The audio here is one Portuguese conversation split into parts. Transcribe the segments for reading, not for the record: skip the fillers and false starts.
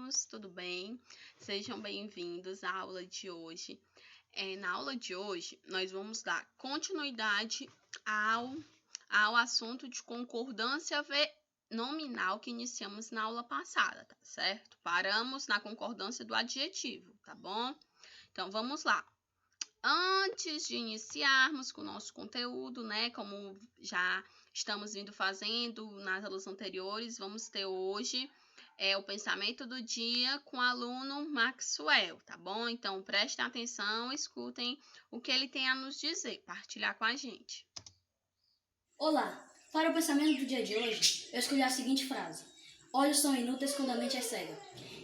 meninos, tudo bem? Sejam bem-vindos à aula de hoje. Na aula de hoje, nós vamos dar continuidade ao assunto de concordância nominal que iniciamos na aula passada, tá certo? Paramos na concordância do adjetivo, tá bom? Então, vamos lá. Antes de iniciarmos com o nosso conteúdo, né, como já estamos vindo fazendo nas aulas anteriores, vamos ter hoje o pensamento do dia com o aluno Maxwell, tá bom? Então, prestem atenção, escutem o que ele tem a nos dizer, partilhar com a gente. Olá! Para o pensamento do dia de hoje, eu escolhi a seguinte frase: olhos são inúteis quando a mente é cega.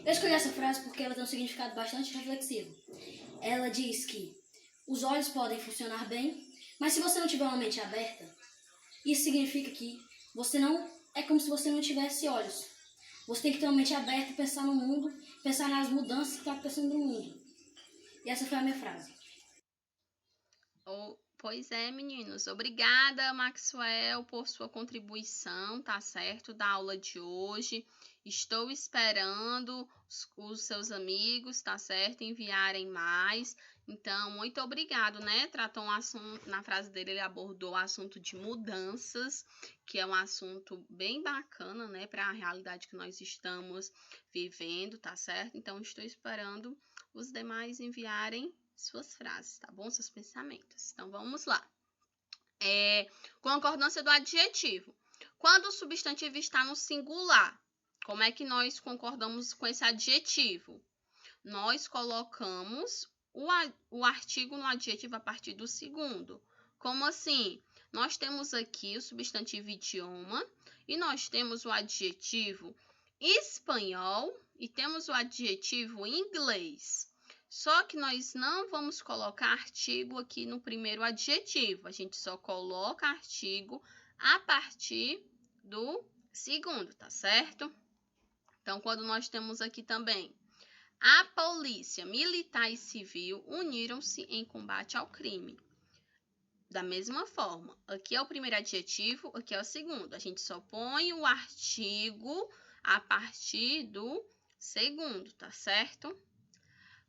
Eu escolhi essa frase porque ela tem um significado bastante reflexivo. Ela diz que os olhos podem funcionar bem, mas se você não tiver uma mente aberta, isso significa que você não é como se você não tivesse olhos. Você tem que ter uma mente aberta e pensar no mundo, pensar nas mudanças que estão acontecendo no mundo. E essa foi a minha frase. Pois é, meninos. Obrigada, Maxwell, por sua contribuição, tá certo? Da aula de hoje. Estou esperando os seus amigos, tá certo? Enviarem mais. Então, muito obrigado, né? Tratou um assunto, na frase dele, ele abordou o assunto de mudanças, que é um assunto bem bacana, né? Para a realidade que nós estamos vivendo, tá certo? Então, estou esperando os demais enviarem suas frases, tá bom? Seus pensamentos. Então, vamos lá. Concordância do adjetivo. Quando o substantivo está no singular, como é que nós concordamos com esse adjetivo? Nós colocamos o artigo no adjetivo a partir do segundo. Como assim? Nós temos aqui o substantivo idioma e nós temos o adjetivo espanhol e temos o adjetivo inglês. Só que nós não vamos colocar artigo aqui no primeiro adjetivo. A gente só coloca artigo a partir do segundo, tá certo? Então, quando nós temos aqui também a polícia militar e civil uniram-se em combate ao crime. Da mesma forma, aqui é o primeiro adjetivo, aqui é o segundo. A gente só põe o artigo a partir do segundo, tá certo?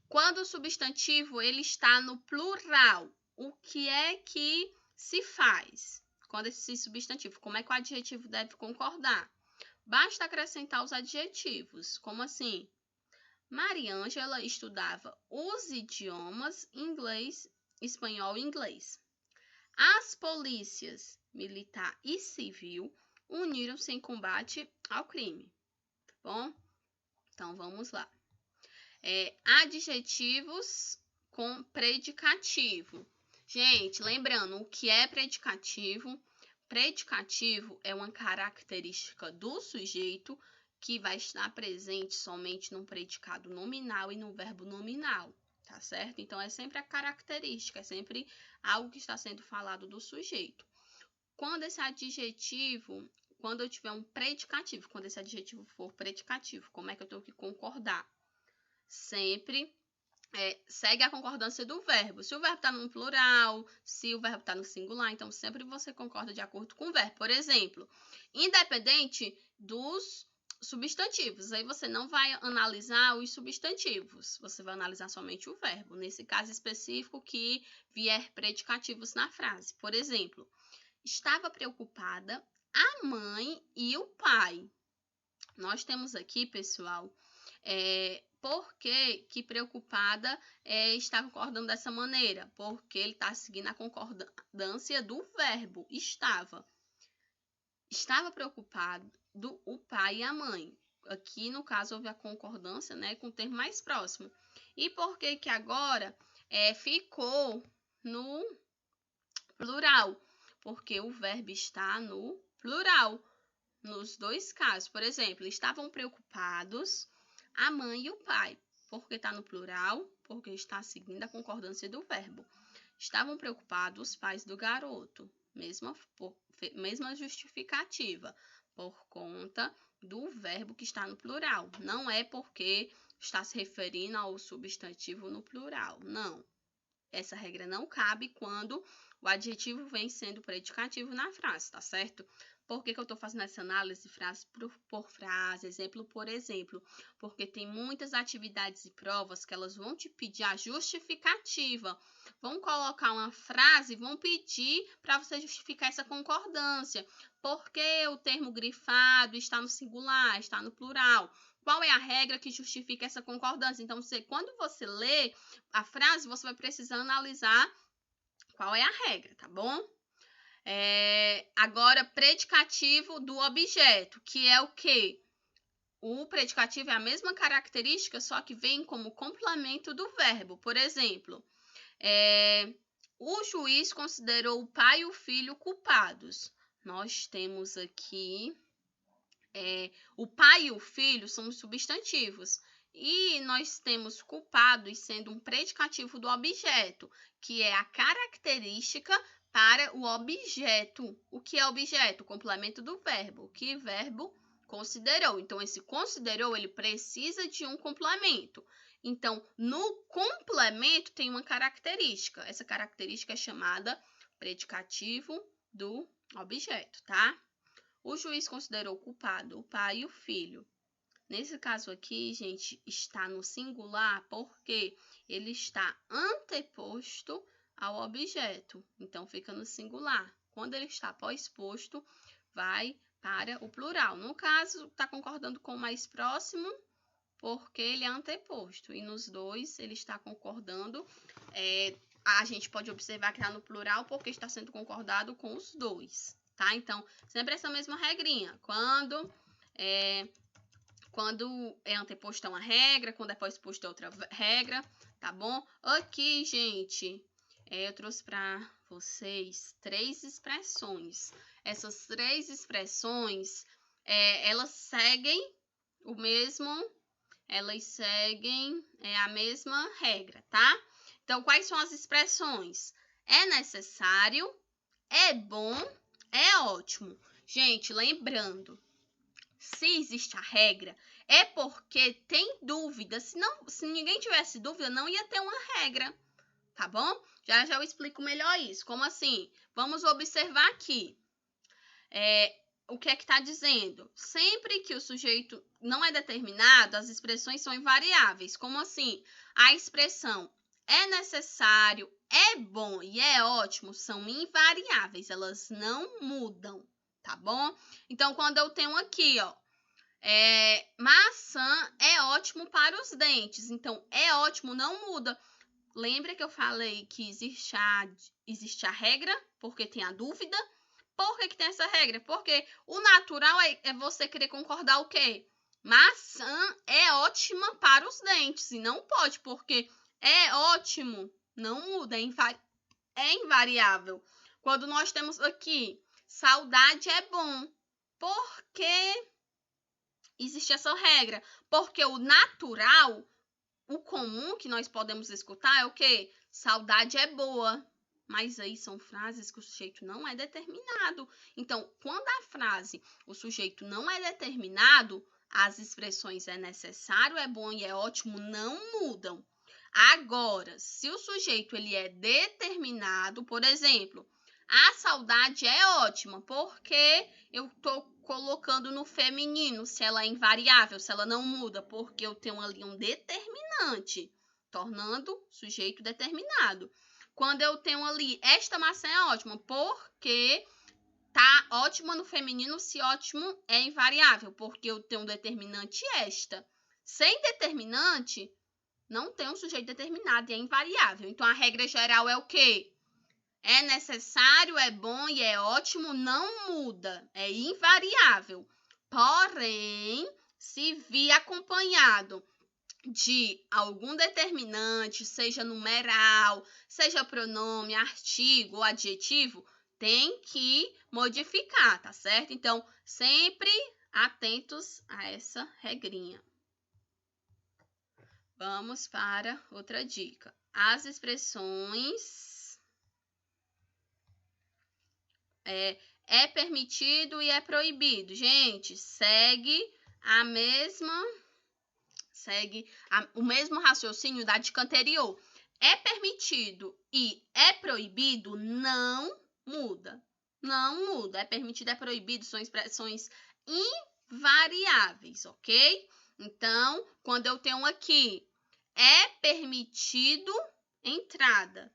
Quando o substantivo ele está no plural, o que é que se faz? Quando esse substantivo, como é que o adjetivo deve concordar? Basta acrescentar os adjetivos. Como assim? Mariângela estudava os idiomas inglês, espanhol e inglês. As polícias militar e civil uniram-se em combate ao crime. Tá bom? Então, vamos lá. Adjetivos com predicativo. Gente, lembrando, o que é predicativo? Predicativo é uma característica do sujeito que vai estar presente somente no predicado nominal e no verbo nominal, tá certo? Então, é sempre a característica, é sempre algo que está sendo falado do sujeito. Quando eu tiver um predicativo, quando esse adjetivo for predicativo, como é que eu tenho que concordar? Sempre segue a concordância do verbo. Se o verbo está no plural, se o verbo está no singular, então sempre você concorda de acordo com o verbo. Por exemplo, independente dos substantivos, aí você não vai analisar os substantivos, você vai analisar somente o verbo, nesse caso específico que vier predicativos na frase. Por exemplo, estava preocupada a mãe e o pai. Nós temos aqui, pessoal, por que preocupada está concordando dessa maneira? Porque ele está seguindo a concordância do verbo estava. Estava preocupado o pai e a mãe. Aqui, no caso, houve a concordância, né, com o termo mais próximo. E por que agora ficou no plural? Porque o verbo está no plural. Nos dois casos, por exemplo, estavam preocupados a mãe e o pai. Porque está no plural, porque está seguindo a concordância do verbo. Estavam preocupados os pais do garoto. Mesma justificativa, por conta do verbo que está no plural. Não é porque está se referindo ao substantivo no plural. Não. Essa regra não cabe quando o adjetivo vem sendo predicativo na frase, tá certo? Por que eu estou fazendo essa análise frase por frase, exemplo por exemplo? Porque tem muitas atividades e provas que elas vão te pedir a justificativa. Vão colocar uma frase, vão pedir para você justificar essa concordância. Por que o termo grifado está no singular, está no plural? Qual é a regra que justifica essa concordância? Então, quando você lê a frase, você vai precisar analisar qual é a regra, tá bom? Agora, predicativo do objeto, que é o quê? O predicativo é a mesma característica, só que vem como complemento do verbo. Por exemplo, o juiz considerou o pai e o filho culpados. Nós temos aqui... o pai e o filho são os substantivos. E nós temos culpados sendo um predicativo do objeto, que é a característica para o objeto. O que é objeto? O complemento do verbo. Que verbo? Considerou. Então, esse considerou, ele precisa de um complemento. Então, no complemento tem uma característica. Essa característica é chamada predicativo do objeto, tá? O juiz considerou culpado o pai e o filho. Nesse caso aqui, gente, está no singular porque ele está anteposto ao objeto. Então, fica no singular. Quando ele está pós-posto, vai para o plural. No caso, está concordando com o mais próximo porque ele é anteposto. E nos dois, ele está concordando. A gente pode observar que está no plural porque está sendo concordado com os dois. Tá? Então, sempre essa mesma regrinha. Quando é anteposto é uma regra, quando é pós-posto é outra regra, tá bom? Aqui, gente, eu trouxe para vocês 3 expressões. Essas 3 expressões, elas seguem a mesma regra, tá? Então, quais são as expressões? É necessário, é bom, é ótimo. Gente, lembrando, se existe a regra, é porque tem dúvida. Se ninguém tivesse dúvida, não ia ter uma regra, tá bom? Já eu explico melhor isso. Como assim? Vamos observar aqui. O que é que está dizendo? Sempre que o sujeito não é determinado, as expressões são invariáveis. Como assim? A expressão é necessário, é bom e é ótimo são invariáveis, elas não mudam, tá bom? Então, quando eu tenho aqui, ó, maçã é ótimo para os dentes. Então, é ótimo, não muda. Lembra que eu falei que existe a regra, porque tem a dúvida? Por que tem essa regra? Porque o natural é você querer concordar o quê? Maçã é ótima para os dentes. E não pode, porque é ótimo, não muda, é invariável. Quando nós temos aqui, saudade é bom. Por que existe essa regra? Porque o natural, o comum que nós podemos escutar é o quê? Saudade é boa. Mas aí são frases que o sujeito não é determinado. Então, quando a frase, o sujeito não é determinado, as expressões é necessário, é bom e é ótimo não mudam. Agora, se o sujeito ele é determinado, por exemplo, a saudade é ótima, porque eu estou colocando no feminino, se ela é invariável, se ela não muda, porque eu tenho ali um determinante, tornando o sujeito determinado. Quando eu tenho ali, esta maçã é ótima, porque tá ótima no feminino se ótimo é invariável, porque eu tenho um determinante esta. Sem determinante, não tem um sujeito determinado e é invariável. Então, a regra geral é o quê? É necessário, é bom e é ótimo, não muda, é invariável. Porém, se vir acompanhado de algum determinante, seja numeral, seja pronome, artigo ou adjetivo, tem que modificar, tá certo? Então, sempre atentos a essa regrinha. Vamos para outra dica. As expressões é permitido e é proibido. Gente, segue o mesmo raciocínio da dica anterior. É permitido e é proibido, não muda. não muda. É permitido, é proibido, são expressões invariáveis, ok? Então, quando eu tenho aqui, é permitido entrada,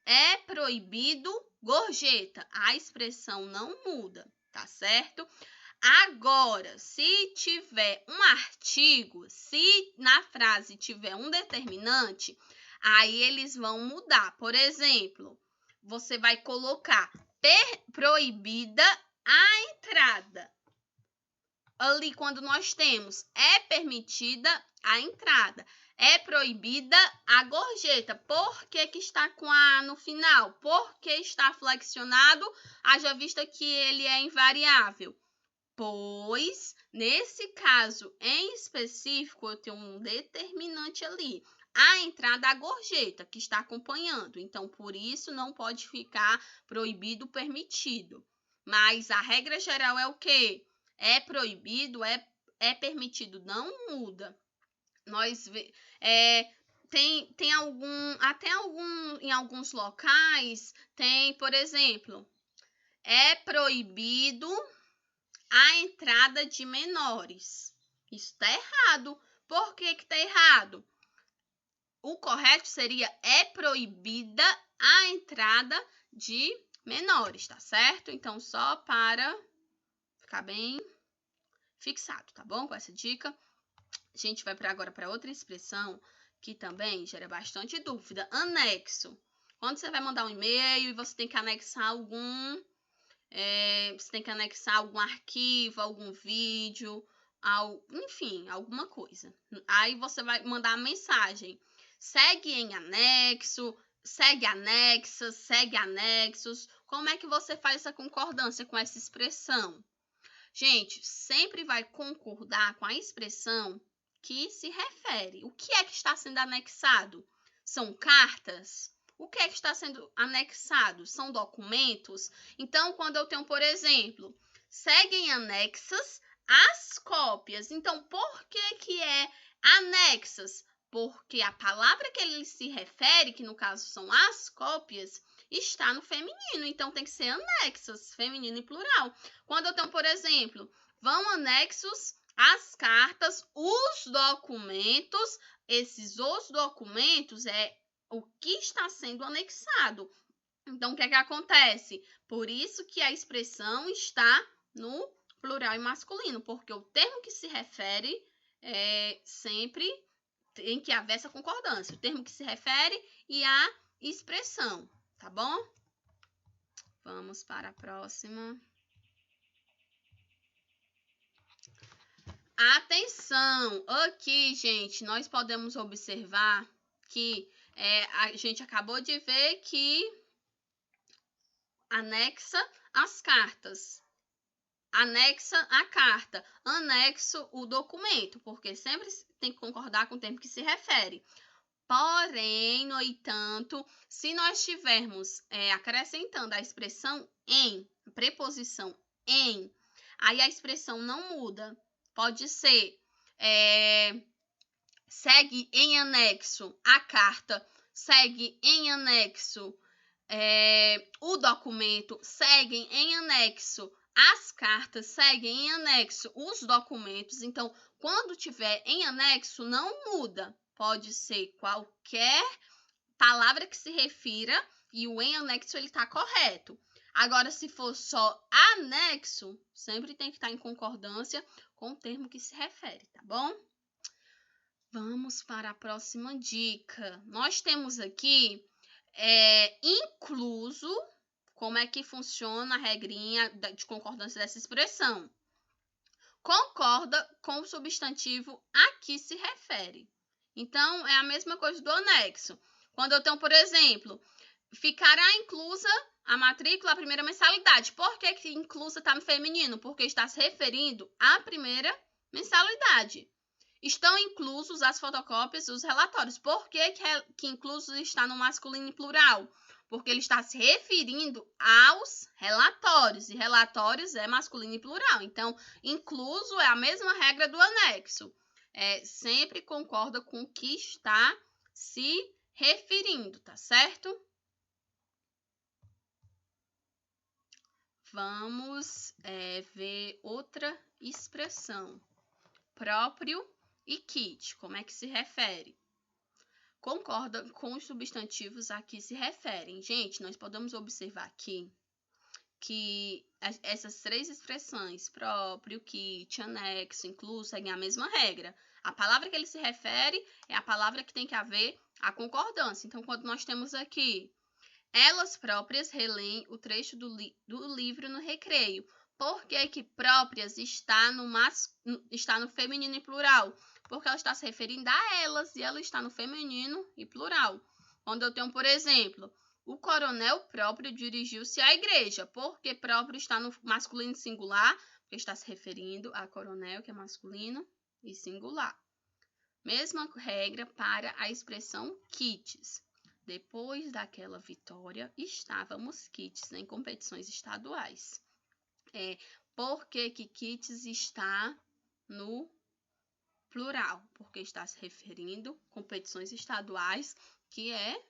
é proibido gorjeta, a expressão não muda, tá certo? Agora, se tiver um artigo, se na frase tiver um determinante, aí eles vão mudar. Por exemplo, você vai colocar proibida a entrada. Ali, quando nós temos é permitida a entrada, é proibida a gorjeta. Por que que está com a no final? Porque está flexionado, haja vista que ele é invariável. Pois, nesse caso em específico, eu tenho um determinante ali. A entrada, a gorjeta, que está acompanhando. Então, por isso, não pode ficar proibido, permitido. Mas a regra geral é o quê? É proibido, é permitido, não muda. Tem em alguns locais, tem, por exemplo, é proibido a entrada de menores. Isso está errado. Por que que está errado? O correto seria é proibida a entrada de menores, tá certo? Então, só para ficar bem fixado, tá bom? Com essa dica, a gente vai agora para outra expressão que também gera bastante dúvida. Anexo. Quando você vai mandar um e-mail e você tem que anexar algum arquivo, algum vídeo, enfim, alguma coisa. Aí você vai mandar a mensagem. Segue em anexo, segue anexas, segue anexos. Como é que você faz essa concordância com essa expressão? Gente, sempre vai concordar com a expressão que se refere. O que é que está sendo anexado? São cartas? O que é que está sendo anexado? São documentos? Então, quando eu tenho, por exemplo, seguem anexas as cópias. Então, por que é anexas? Porque a palavra que ele se refere, que no caso são as cópias, está no feminino. Então, tem que ser anexas, feminino e plural. Quando eu tenho, por exemplo, vão anexos as cartas, os documentos, os documentos é o que está sendo anexado. Então, o que é que acontece? Por isso que a expressão está no plural e masculino, porque o termo que se refere sempre tem que haver essa concordância. O termo que se refere e a expressão, tá bom? Vamos para a próxima. Atenção! Aqui, gente, nós podemos observar que a gente acabou de ver que anexa as cartas, anexa a carta, anexo o documento, porque sempre tem que concordar com o termo que se refere. Porém, no entanto, se nós tivermos acrescentando a expressão em, preposição em, aí a expressão não muda. Pode ser segue em anexo a carta, segue em anexo o documento, seguem em anexo as cartas, seguem em anexo os documentos. Então, quando tiver em anexo, não muda. Pode ser qualquer palavra que se refira e o em anexo ele está correto. Agora, se for só anexo, sempre tem que estar em concordância com o termo que se refere, tá bom? Vamos para a próxima dica. Nós temos aqui incluso, como é que funciona a regrinha de concordância dessa expressão. Concorda com o substantivo a que se refere. Então, é a mesma coisa do anexo. Quando eu tenho, por exemplo, ficará inclusa a matrícula, a primeira mensalidade. Por que inclusa está no feminino? Porque está se referindo à primeira mensalidade. Estão inclusos as fotocópias e os relatórios. Por que inclusos está no masculino e plural? Porque ele está se referindo aos relatórios. E relatórios é masculino e plural. Então, incluso é a mesma regra do anexo. Sempre concorda com o que está se referindo, tá certo? Vamos ver outra expressão. Próprio e kit, como é que se refere? Concorda com os substantivos a que se referem. Gente, nós podemos observar aqui que essas três expressões, próprio, kit, anexo, incluso, seguem a mesma regra. A palavra que ele se refere é a palavra que tem que haver a concordância. Então, quando nós temos aqui, elas próprias releem o trecho do livro no recreio. Por que próprias está no feminino e plural? Porque ela está se referindo a elas e ela está no feminino e plural. Quando eu tenho, por exemplo, o coronel próprio dirigiu-se à igreja. Porque próprio está no masculino singular? Porque está se referindo a coronel, que é masculino e singular. Mesma regra para a expressão quites. Depois daquela vitória, estávamos quites em competições estaduais. Por que quites está no plural? Porque está se referindo a competições estaduais, que é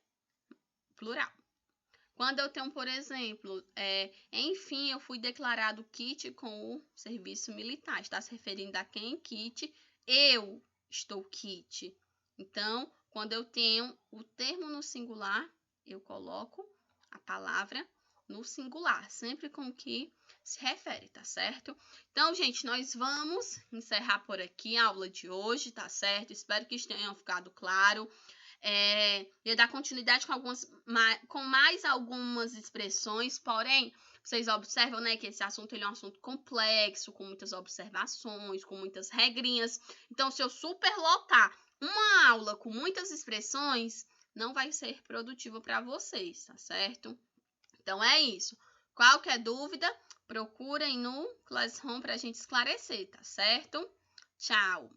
plural. Quando eu tenho, por exemplo, enfim, eu fui declarado quite com o serviço militar. Está se referindo a quem quite? Eu estou quite. Então, quando eu tenho o termo no singular, eu coloco a palavra no singular, sempre com o que se refere, tá certo? Então, gente, nós vamos encerrar por aqui a aula de hoje, tá certo? Espero que tenha ficado claro. Eu dar continuidade com mais algumas expressões, porém, vocês observam, né, que esse assunto ele é um assunto complexo, com muitas observações, com muitas regrinhas. Então, se eu superlotar uma aula com muitas expressões, não vai ser produtivo para vocês, tá certo? Então, é isso. Qualquer dúvida, procurem no Classroom para a gente esclarecer, tá certo? Tchau!